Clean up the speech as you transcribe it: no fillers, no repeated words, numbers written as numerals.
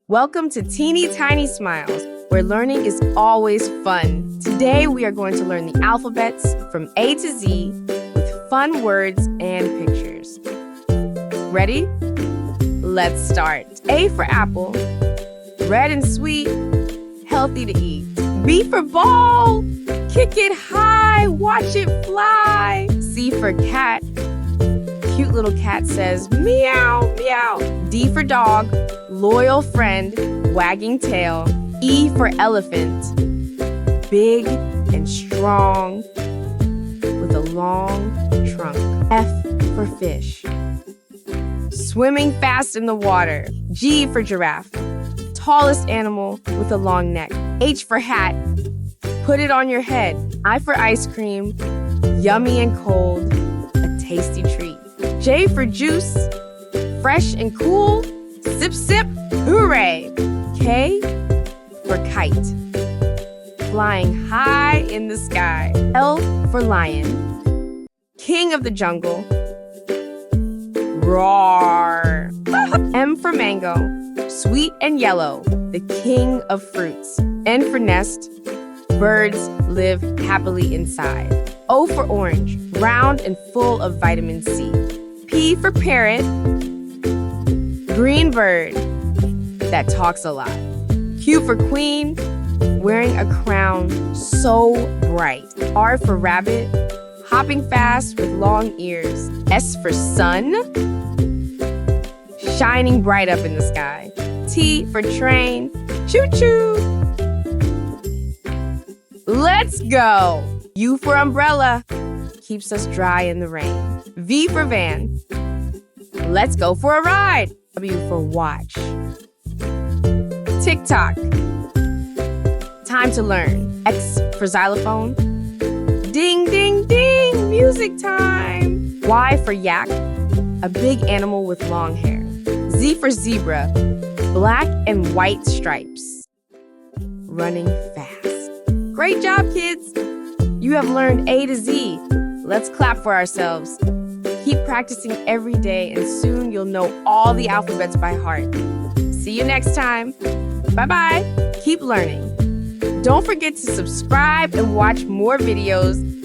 Welcome to Teeny Tiny Smiles, where learning is always fun. Today we are going to learn the alphabets from A to Z with fun words and pictures. Ready? Let's start. A for apple, red and sweet, healthy to eat. B for ball, kick it high, watch it fly. C for cat, cute little cat says meow, meow. D for dog, loyal friend, wagging tail. E for elephant, big and strong with a long trunk. F for fish, swimming fast in the water. G for giraffe, tallest animal with a long neck. H for hat, put it on your head. I for ice cream, yummy and cold, a tasty treat. J for juice, fresh and cool, sip, sip, hooray. K for kite, flying high in the sky. L for lion, king of the jungle, roar. M for mango, sweet and yellow, the king of fruits. N for nest, birds live happily inside. O for orange, round and full of vitamin C. P for parrot, green bird that talks a lot. Q for queen, wearing a crown so bright. R for rabbit, hopping fast with long ears. S for sun, shining bright up in the sky. T for train, choo-choo. Let's go. U for umbrella, keeps us dry in the rain. V for van, let's go for a ride. W for watch, tick-tock, time to learn. X for xylophone, ding, ding, ding, music time. Y for yak, a big animal with long hair. Z for zebra, black and white stripes, running fast. Great job, kids! You have learned A to Z. Let's clap for ourselves. Keep practicing every day and soon you'll know all the alphabets by heart. See you next time. Bye-bye. Keep learning. Don't forget to subscribe and watch more videos